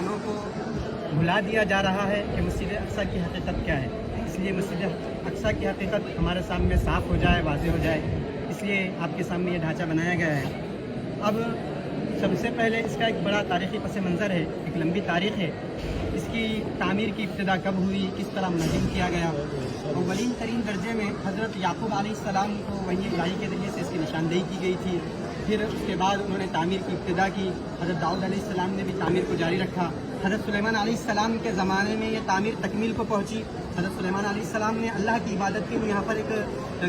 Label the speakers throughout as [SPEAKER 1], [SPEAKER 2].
[SPEAKER 1] مسلمانوں کو بھلا دیا جا رہا ہے کہ مسجد اقصیٰ کی حقیقت کیا ہے. اس لیے مسجد اقصیٰ کی حقیقت ہمارے سامنے صاف ہو جائے, واضح ہو جائے, اس لیے آپ کے سامنے یہ ڈھانچہ بنایا گیا ہے. اب سب سے پہلے اس کا ایک بڑا تاریخی پس منظر ہے, ایک لمبی تاریخ ہے. اس کی تعمیر کی ابتدا کب ہوئی, کس طرح منظم کیا گیا. اولین ترین درجے میں حضرت یعقوب علیہ السلام کو وحی الہی کے ذریعے سے اس کی نشاندہی کی گئی تھی. پھر اس کے بعد انہوں نے تعمیر کی ابتدا کی. حضرت داؤد علیہ السلام نے بھی تعمیر کو جاری رکھا. حضرت سلیمان علیہ السلام کے زمانے میں یہ تعمیر تکمیل کو پہنچی. حضرت سلیمان علیہ السلام نے اللہ کی عبادت کے لیے یہاں پر ایک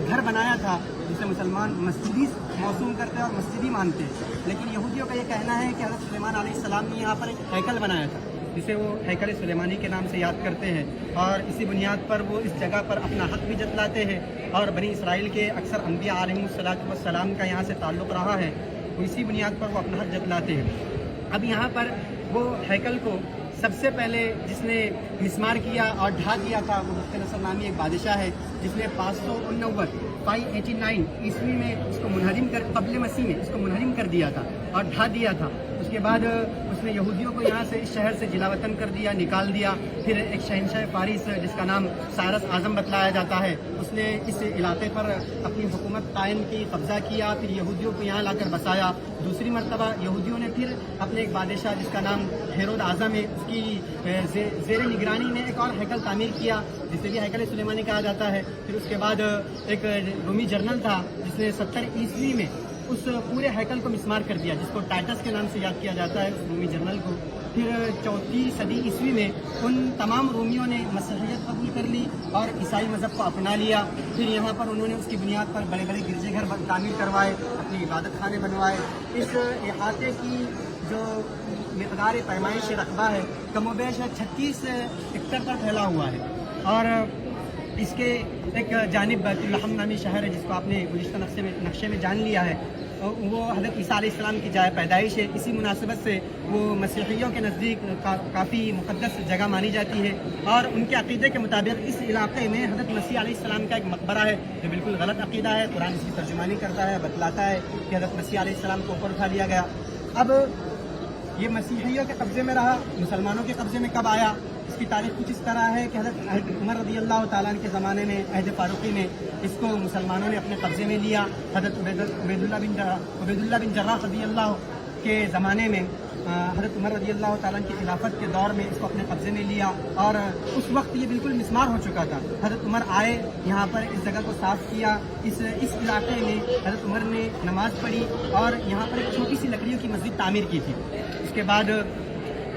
[SPEAKER 1] گھر بنایا تھا جسے مسلمان مسجدی موسوم کرتے اور مسجدی مانتے ہیں. لیکن یہودیوں کا یہ کہنا ہے کہ حضرت سلیمان علیہ السلام نے یہاں پر ایک ہیکل بنایا تھا جسے وہ ہیکل سلیمانی کے نام سے یاد کرتے ہیں, اور اسی بنیاد پر وہ اس جگہ پر اپنا حق بھی جتلاتے ہیں. اور بنی اسرائیل کے اکثر انبیاء علیہم السلام کا یہاں سے تعلق رہا ہے, اسی بنیاد پر وہ اپنا حق جتلاتے ہیں. اب یہاں پر وہ ہیکل کو سب سے پہلے جس نے مسمار کیا اور ڈھا دیا تھا وہ بخت نصر نامی ایک بادشاہ ہے جس نے 589 عیسوی میں اس کو منہدم کر قبل مسیح میں اس کو منہدم کر دیا تھا اور ڈھا دیا تھا. اس کے بعد اس نے یہودیوں کو یہاں سے اس شہر سے جلا وطن کر دیا, نکال دیا. پھر ایک شہنشاہ فارس جس کا نام سائرس اعظم بتلایا جاتا ہے, اس نے اس علاقے پر اپنی حکومت قائم کی, قبضہ کیا. پھر یہودیوں کو یہاں لا کر بسایا. دوسری مرتبہ یہودیوں نے پھر اپنے ایک بادشاہ جس کا نام ہیرود اعظم ہے اس کی زیر نگرانی میں ایک اور ہیکل تعمیر کیا جسے بھی ہیکل سلیمانی کہا جاتا ہے. پھر اس کے بعد ایک رومی جنرل تھا جس نے 70 عیسوی میں اس پورے ہیکل کو مسمار کر دیا جس کو ٹائٹس کے نام سے یاد کیا جاتا ہے, اس رومی جنرل کو. پھر 4 صدی عیسوی میں ان تمام رومیوں نے مسیحیت قبول کر لی اور عیسائی مذہب کو اپنا لیا. پھر یہاں پر انہوں نے اس کی بنیاد پر بڑے بڑے گرجے گھر تعمیر کروائے, اپنی عبادت خانے بنوائے. اس احاطے کی جو مقدار پیمائش رقبہ ہے کم و بیش 36 ہیکٹر پر پھیلا ہوا ہے. اور اس کے ایک جانب بیت الحم نامی شہر ہے جس کو آپ نے گزشتہ نقشے میں جان لیا ہے, وہ حضرت عیسیٰ علیہ السلام کی جائے پیدائش ہے. اسی مناسبت سے وہ مسیحیوں کے نزدیک کافی مقدس جگہ مانی جاتی ہے, اور ان کے عقیدے کے مطابق اس علاقے میں حضرت مسیح علیہ السلام کا ایک مقبرہ ہے جو بالکل غلط عقیدہ ہے. قرآن اس کی ترجمانی کرتا ہے, بتلاتا ہے کہ حضرت مسیح علیہ السلام کو اوپر اٹھا لیا گیا. اب یہ مسیحیوں کے قبضے میں رہا, مسلمانوں کے قبضے میں کب آیا, اس کی تاریخ کچھ اس طرح ہے کہ حضرت عمر رضی اللہ تعالیٰ عنہ کے زمانے میں عہد فاروقی میں اس کو مسلمانوں نے اپنے قبضے میں لیا. حضرت عبید اللہ بن جراح رضی اللہ کے زمانے میں حضرت عمر رضی اللہ تعالیٰ عنہ کی خلافت کے دور میں اس کو اپنے قبضے میں لیا, اور اس وقت یہ بالکل مسمار ہو چکا تھا. حضرت عمر آئے, یہاں پر اس جگہ کو صاف کیا. اس علاقے میں حضرت عمر نے نماز پڑھی اور یہاں پر ایک چھوٹی سی لکڑیوں کی مسجد تعمیر کی تھی. اس کے بعد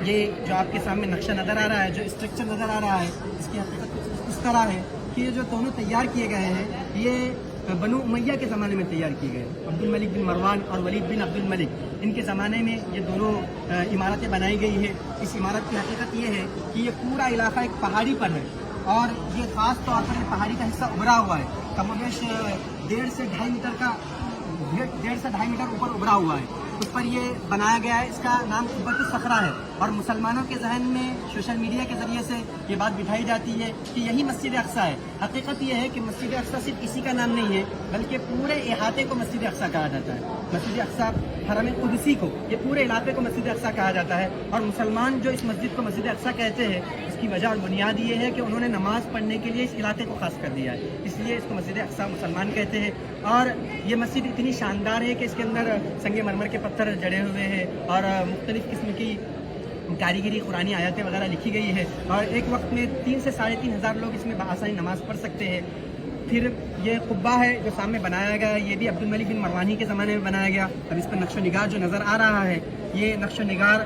[SPEAKER 1] یہ جو آپ کے سامنے نقشہ نظر آ رہا ہے, جو اسٹرکچر نظر آ رہا ہے, اس کی حقیقت اس طرح ہے کہ یہ جو دونوں تیار کیے گئے ہیں یہ بنو امیہ کے زمانے میں تیار کیے گئے. عبد الملک بن مروان اور ولید بن عبد الملک, ان کے زمانے میں یہ دونوں عمارتیں بنائی گئی ہیں. اس عمارت کی حقیقت یہ ہے کہ یہ پورا علاقہ ایک پہاڑی پر ہے, اور یہ خاص طور پر پہاڑی کا حصہ ابھرا ہوا ہے. کم و بیش 1.5 سے 2.5 میٹر اوپر ابھرا ہوا ہے. اس پر یہ بنایا گیا ہے. اس کا نام قبۃ الصخرہ ہے, اور مسلمانوں کے ذہن میں سوشل میڈیا کے ذریعے سے یہ بات بٹھائی جاتی ہے کہ یہی مسجد اقصیٰ ہے. حقیقت یہ ہے کہ مسجد اقصیٰ صرف اسی کا نام نہیں ہے بلکہ پورے احاطے کو مسجد اقصیٰ کہا جاتا ہے. مسجد اقصیٰ حرم قدسی کو, یہ پورے علاقے کو مسجد اقصیٰ کہا جاتا ہے. اور مسلمان جو اس مسجد کو مسجد اقصیٰ کہتے ہیں اس کی وجہ اور بنیاد یہ ہے کہ انہوں نے نماز پڑھنے کے لیے اس علاقے کو خاص کر دیا ہے, اس لیے اس کو مسجد اقصیٰ مسلمان کہتے ہیں. اور یہ مسجد اتنی شاندار ہے کہ اس کے اندر سنگ مرمر کے پتھر جڑے ہوئے ہیں اور مختلف قسم کی کاریگری قرآنی آیاتیں وغیرہ لکھی گئی ہے, اور ایک وقت میں 3 سے 3.5 لوگ اس میں بآسانی نماز پڑھ سکتے ہیں. پھر یہ قبہ ہے جو سامنے بنایا گیا ہے, یہ بھی عبد الملک بن مروانی کے زمانے میں بنایا گیا. اب اس پر نقش و نگار جو نظر آ رہا ہے یہ نقش و نگار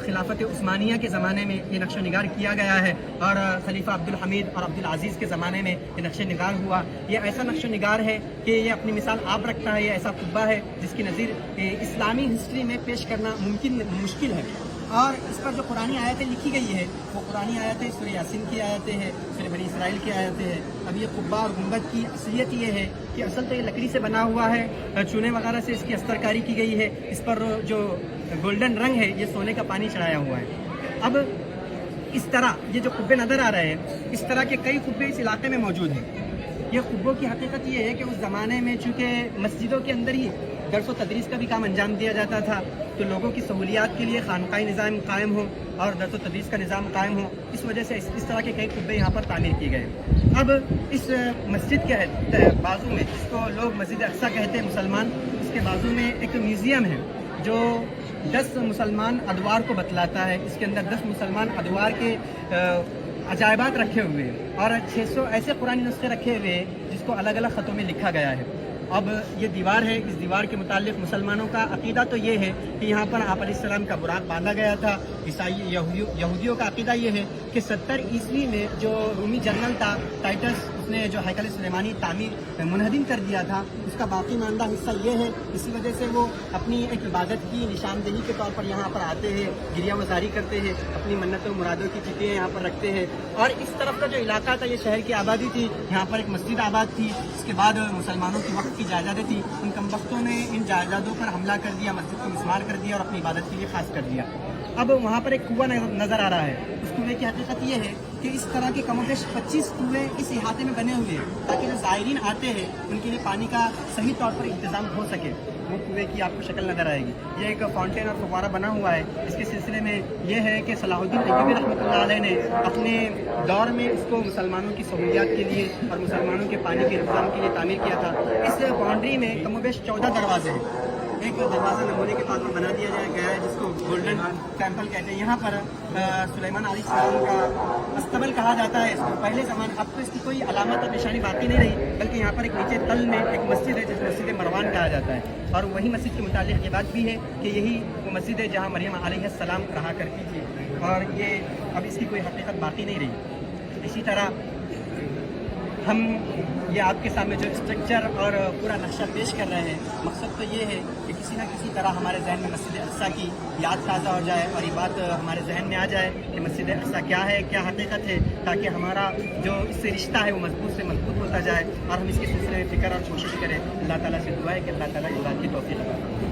[SPEAKER 1] خلافت عثمانیہ کے زمانے میں یہ نقش و نگار کیا گیا ہے, اور خلیفہ عبد الحمید اور عبد العزیز کے زمانے میں یہ نقش و نگار ہوا. یہ ایسا نقش و نگار ہے کہ یہ اپنی مثال آپ رکھتا ہے. یہ ایسا قبہ ہے جس کی نظیر اسلامی ہسٹری میں پیش کرنا مشکل ہے. اور اس پر جو قرآنی آیتیں لکھی گئی ہے وہ قرآنی آیتیں سورہ یاسین کی آیتیں ہیں, سورہ بنی اسرائیل کی آیتیں ہیں. اب یہ قبہ اور گنبد کی اصلیت یہ ہے کہ اصل تو یہ لکڑی سے بنا ہوا ہے, چونے وغیرہ سے اس کی استرکاری کی گئی ہے. اس پر جو گولڈن رنگ ہے یہ سونے کا پانی چڑھایا ہوا ہے. اب اس طرح یہ جو قبے نظر آ رہے ہیں اس طرح کے کئی قبے اس علاقے میں موجود ہیں. یہ قبوں کی حقیقت یہ ہے کہ اس زمانے میں چونکہ مسجدوں کے اندر ہی درس و تدریس کا بھی کام انجام دیا جاتا تھا, تو لوگوں کی سہولیات کے لیے خانقاہی نظام قائم ہو اور درس و تدریس کا نظام قائم ہو، اس وجہ سے اس طرح کے کئی قبے یہاں پر تعمیر کیے گئے۔ اب اس مسجد کے بازو میں، جس کو لوگ مسجد اقصیٰ کہتے ہیں مسلمان، اس کے بازو میں ایک میوزیم ہے جو 10 مسلمان ادوار کو بتلاتا ہے۔ اس کے اندر 10 مسلمان ادوار کے عجائبات رکھے ہوئے ہیں اور 600 ایسے قرآن نسخے رکھے ہوئے ہیں جس کو الگ الگ خطوں میں لکھا گیا ہے۔ اب یہ دیوار ہے، اس دیوار کے متعلق مسلمانوں کا عقیدہ تو یہ ہے کہ یہاں پر آپ علیہ السلام کا براق باندھا گیا تھا۔ عیسائی یہودیوں کا عقیدہ یہ ہے کہ 70 عیسوی میں جو رومی جنرل تھا ٹائٹس، اس نے جو ہیکل سلیمانی تعمیر منہدم کر دیا تھا، اس کا باقی ماندہ حصہ یہ ہے۔ اسی وجہ سے وہ اپنی ایک عبادت کی نشاندہی کے طور پر یہاں پر آتے ہیں، گریہ وزاری کرتے ہیں، اپنی منتوں مرادوں کی چیزیں یہاں پر رکھتے ہیں۔ اور اس طرف کا جو علاقہ تھا، یہ شہر کی آبادی تھی، یہاں پر ایک مسجد آباد تھی۔ اس کے بعد مسلمانوں کی وقت کی جائیدادیں تھیں، ان کم وقتوں نے ان جائیدادوں پر حملہ کر دیا، مسجد کو مسمار کر دیا اور اپنی عبادت کے لیے خاص کر دیا۔ اب وہاں پر ایک کنواں نظر آ رہا ہے۔ اس کنویں کی حقیقت یہ ہے کہ اس طرح کے کم و بیش 25 کنویں اس احاطے میں بنے ہوئے ہیں تاکہ جو زائرین آتے ہیں ان کے لیے پانی کا صحیح طور پر انتظام ہو سکے۔ وہ کنویں کی آپ کو شکل نظر آئے گی، یہ ایک فاؤنٹین اور فوارہ بنا ہوا ہے۔ اس کے سلسلے میں یہ ہے کہ صلاح الدین ایوبی رحمۃ اللہ علیہ نے اپنے دور میں اس کو مسلمانوں کی سہولیات کے لیے اور مسلمانوں کے پانی کے انتظام کے لیے تعمیر کیا تھا۔ اس باؤنڈری میں کم و بیش 14 دروازے ہیں۔ ایک دروازہ نمونے کے طور پر بنا دیا گیا ہے جس کو گولڈن ٹیمپل کہتے ہیں۔ یہاں پر سلیمان علیہ السلام کا استبل کہا جاتا ہے اس کو۔ پہلے زمانے، اب تو اس کی کوئی علامت اور نشانی باقی نہیں رہی، بلکہ یہاں پر ایک نیچے تل میں ایک مسجد ہے جس مسجد مروان کہا جاتا ہے۔ اور وہی مسجد کے متعلق یہ بات بھی ہے کہ یہی وہ مسجد ہے جہاں مریم علیہ السلام رہا کرتی تھی، اور یہ اب اس کی کوئی حقیقت باقی نہیں رہی۔ اسی طرح ہم یہ آپ کے سامنے جو اسٹرکچر اور پورا نقشہ پیش کر رہے ہیں، مقصد تو یہ ہے کہ کسی نہ کسی طرح ہمارے ذہن میں مسجد اقصیٰ کی یاد تازہ ہو جائے اور یہ بات ہمارے ذہن میں آ جائے کہ مسجد اقصیٰ کیا ہے، کیا حقیقت ہے، تاکہ ہمارا جو اس سے رشتہ ہے وہ مضبوط سے مضبوط ہوتا جائے اور ہم اس کے سلسلے میں فکر اور کوشش کریں۔ اللہ تعالیٰ سے دعا ہے کہ اللہ تعالیٰ اس بات کی توفیق عطا فرمائے۔